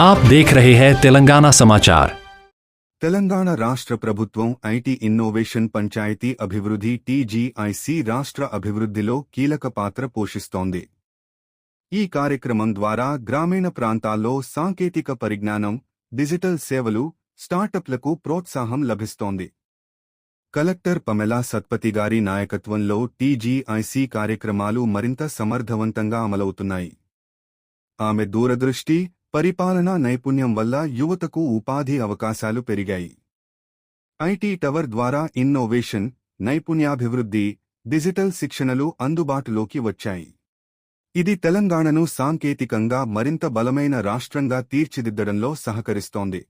आप देख रहे हैं तेलंगाना समाचार। తెలంగాణ రాష్ట్ర ప్రభుత్వం ఐటీ ఇన్నోవేషన్ పంచాయతీ అభివృద్ధి టీజీఐసి రాష్ట్ర అభివృద్ధిలో కీలక పాత్ర పోషిస్తోంది. ఈ కార్యక్రమం ద్వారా గ్రామీణ ప్రాంతాల్లో సాంకేతిక పరిజ్ఞానం, డిజిటల్ సేవలు, స్టార్టప్లకు ప్రోత్సాహం లభిస్తోంది. కలెక్టర్ పమెలా సత్పతి గారి నాయకత్వంలో టీజీఐసి కార్యక్రమాలు మరింత సమర్థవంతంగా అమలవుతున్నాయి. ఆమె దూరదృష్టి, పరిపాలనా నైపుణ్యం వల్ల యువతకు ఉపాధి అవకాశాలు పెరిగాయి. ఐటీ టవర్ ద్వారా ఇన్నోవేషన్, నైపుణ్యాభివృద్ధి, డిజిటల్ శిక్షణలు అందుబాటులోకి వచ్చాయి. ఇది తెలంగాణను సాంకేతికంగా మరింత బలమైన రాష్ట్రంగా తీర్చిదిద్దడంలో సహకరిస్తోంది.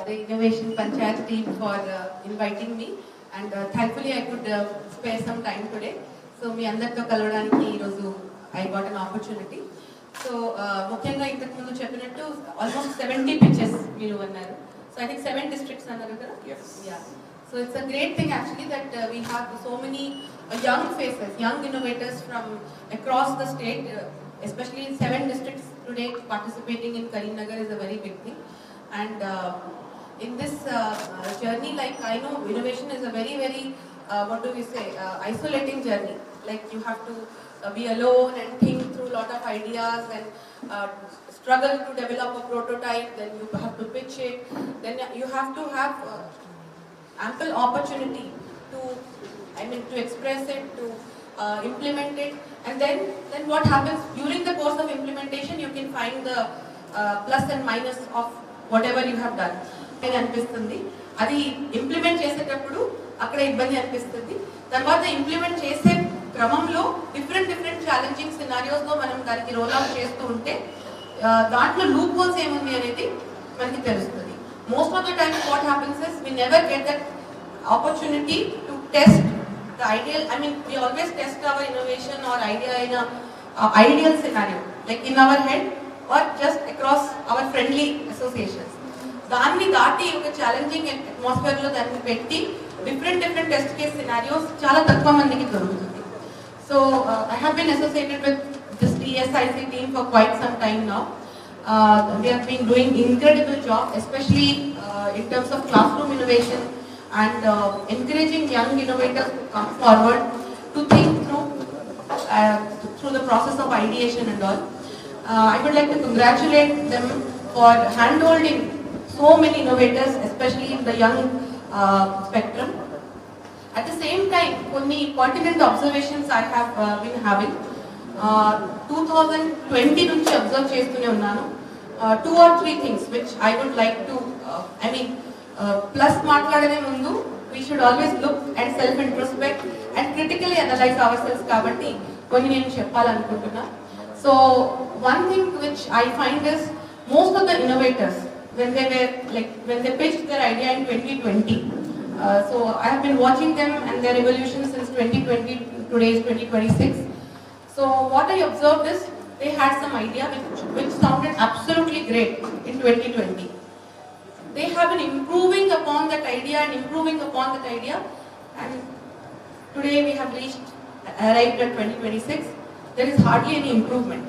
The Innovation Panchayat team for inviting me, and thankfully I could spare some time today. So మీ అందరితో కలవడానికి ఈరోజు I got an opportunity. So ముఖ్యంగా ఇంతకు ముందు చెప్పినట్టు almost 70 pitches మీరు అన్నారు. So I think 7 districts అన్నారు కదా? Yes. Yeah. So it's a great thing actually that we have so many young faces, young innovators from across the state, especially in 7 districts today participating in Karimnagar is a very big thing. And in this journey, like I know innovation is a very what do we say, isolating journey. Like you have to be alone and think through a lot of ideas and struggle to develop a prototype, then you have to pitch it, then you have to have ample opportunity to to express it, to implement it, and then what happens during the course of implementation, you can find the plus and minus of whatever you have done. అని అనిపిస్తుంది. అది implement చేసేటప్పుడు అక్కడ ఇబ్బంది అనిపిస్తుంది. తర్వాత implement చేసే క్రమంలో డిఫరెంట్ ఛాలెంజింగ్ సినారియోస్లో మనం దానికి రోల్ అవుట్ చేస్తూ ఉంటే దాంట్లో లూప్ హోల్స్ ఏముంది అనేది మనకి తెలుస్తుంది. Most of the times what happens is we never get that opportunity to test the ideal. we always test our innovation or idea in a ideal scenario, like in our head or just across our friendly associations. దాన్ని దాటి ఒక challenging అట్మాస్ఫియర్లో దాన్ని పెట్టి different test case scenarios చాలా తక్కువ మందికి దొరుకుతుంది. So I have been associated with this TSIC team for quite some time now. They have been doing incredible job, especially in terms of classroom innovation and encouraging young innovators to come forward to think through the process of ideation and all. I would like to congratulate them for handholding so many innovators, especially in the young spectrum. At the same time, కొన్ని pertinent observations I have been having. 2020 నుంచి observe చేస్తూనే ఉన్నాను. 2 or 3 things which I would like to plus మాట్లాడనే ముందు we should always look and self introspect and critically analyze ourselves. కాబట్టి కొన్ని నేను చెప్పాలనుకుంటున్నా. So one thing which I find is most of the innovators when they pitched their idea in 2020, so I have been watching them and their evolution since 2020 today is 2026. So what I observed is they had some idea which sounded absolutely great in 2020. They have been improving upon that idea and today we have arrived at 2026. There is hardly any improvement.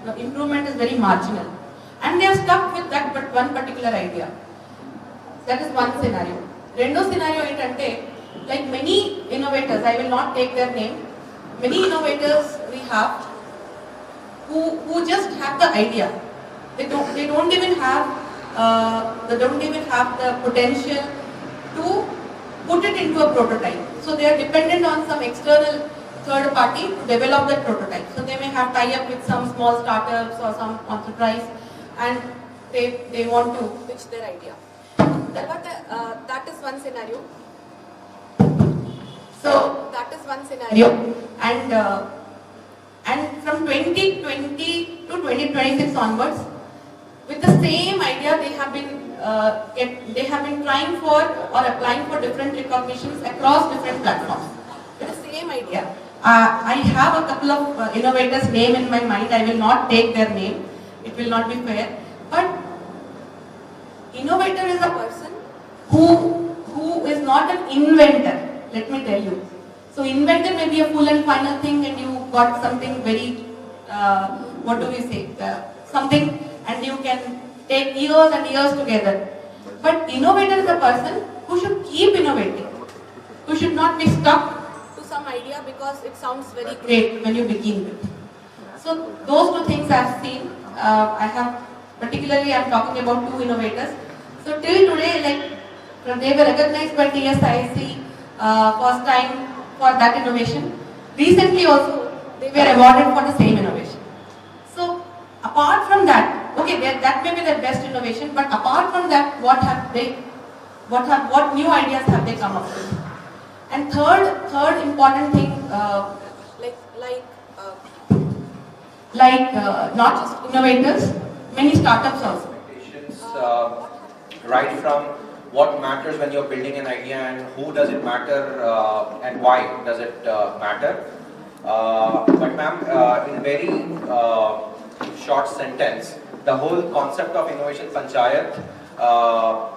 The improvement is very marginal, and they are stuck with that but one particular idea. That is one scenario. Rendo scenario ఏంటంటే, like many innovators, I will not take their name, many innovators we have who just have the idea. They don't even have the potential to put it into a prototype. So they are dependent on some external third party to develop that prototype. So they may have tie-up with some small startups or some enterprise, and they want to pitch their idea. That is one scenario. So that is one scenario, and from 2020 to 2026 onwards, with the same idea, they have been trying for or applying for different recognitions across different platforms. With the same idea, I have a couple of innovators' name in my mind. I will not take their name; it will not be fair. But innovator is a person who is not an inventor. Let me tell you. So inventor may be a full and final thing, and you got something very what do we say? Something, and you can take years and years together. But innovator is a person who should keep innovating, who should not be stuck to some idea because it sounds very great when you begin with. So those two things I have seen. Particularly I'm talking about two innovators. So till today, they were recognized by TSIC first time for that innovation. Recently also, they were awarded for the same innovation. So apart from that, okay, that may be their best innovation, but apart from that, what new ideas have they come up with? And third important thing, not just innovators, many startups also. Right from what matters when you're building an idea and who does it matter and why does it matter. But ma'am, in very short sentence, the whole concept of Innovation Panchayat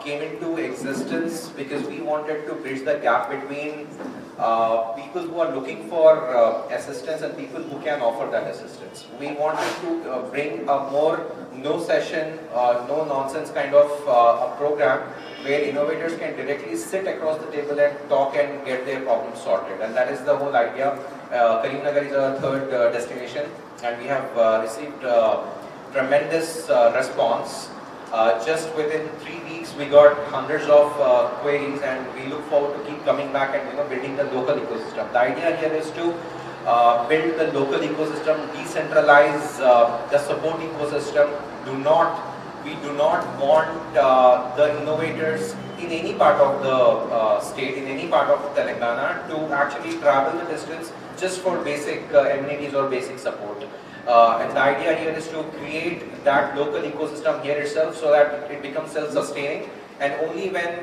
came into existence because we wanted to bridge the gap between people who are looking for assistance and people who can offer that assistance. We wanted to bring a more no-session, no-nonsense kind of a program where innovators can directly sit across the table and talk and get their problems sorted. And that is the whole idea. Karimnagar is our third destination, and we have received tremendous response. Just within 3 weeks, we got hundreds of queries, and we look forward to keep coming back and building the local ecosystem. The idea here is to build the local ecosystem, decentralize the support ecosystem. We do not want the innovators in any part of the state, in any part of Telangana, to actually travel the distance just for basic amenities or basic support. And the idea here is to create that local ecosystem here itself so that it becomes self-sustaining, and only when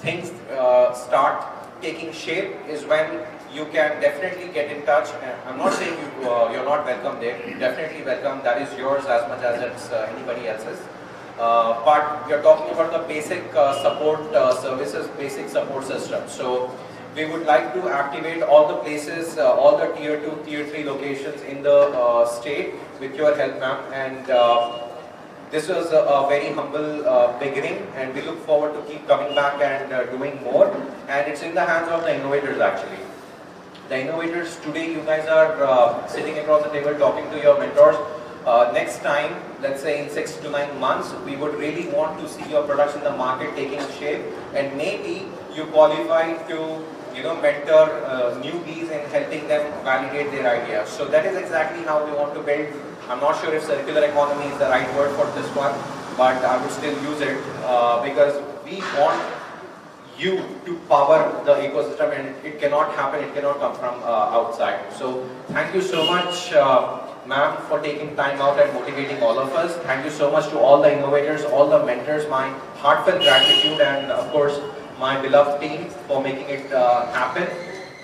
things start taking shape is when you can definitely get in touch. I'm not saying you're not welcome there. Definitely welcome. That is yours as much as it's anybody else's. But we are talking about the basic support services, basic support system. So we would like to activate all the places, all the tier 2, tier 3 locations in the state with your help, ma'am. And this was a very humble beginning, and we look forward to keep coming back and doing more. And it's in the hands of the innovators actually. The innovators today, you guys are sitting across the table talking to your mentors. Next time, let's say in 6 to 9 months, we would really want to see your products in the market taking shape, and maybe you qualify to mentor newbies and helping them validate their ideas. So that is exactly how we want to build. I'm not sure if circular economy is the right word for this one, but I would still use it because we want you to power the ecosystem, and it cannot happen, it cannot come from outside. So thank you so much, ma'am, for taking time out and motivating all of us. Thank you so much to all the innovators, all the mentors, my heartfelt gratitude, and of course my beloved team for making it happen.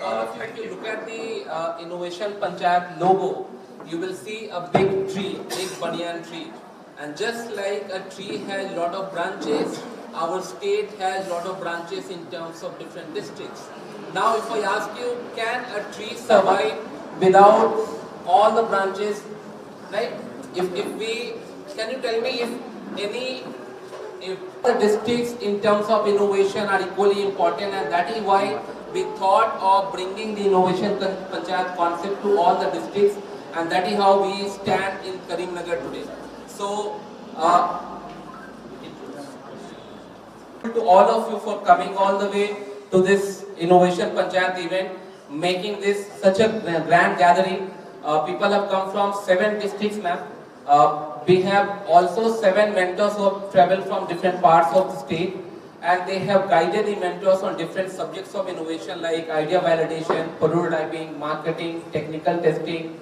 If you look at the Innovation Panchayat logo, you will see a big tree, big banyan tree. And just like a tree has a lot of branches, our state has a lot of branches in terms of different districts. Now if I ask you, can a tree survive without all the branches, right? Can you tell me if the districts in terms of innovation are equally important, and that is why we thought of bringing the Innovation Panchayat concept to all the districts, and that is how we stand in Karimnagar today. So, to all of you for coming all the way to this Innovation Panchayat event. making this such a grand gathering. People have come from 7 districts, ma'am. We have also 7 mentors who have traveled from different parts of the state, and they have guided the mentors on different subjects of innovation like idea validation, prototyping, marketing, technical testing,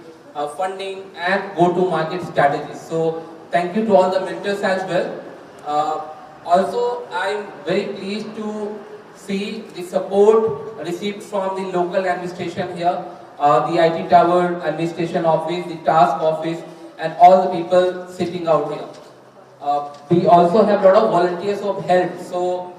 funding, and go-to-market strategies. So thank you to all the mentors as well. Also, I am very pleased to see the support received from the local administration here, the IT Tower Administration Office, the Task Office, and all the people sitting out here. We also have a lot of volunteers who have helped. So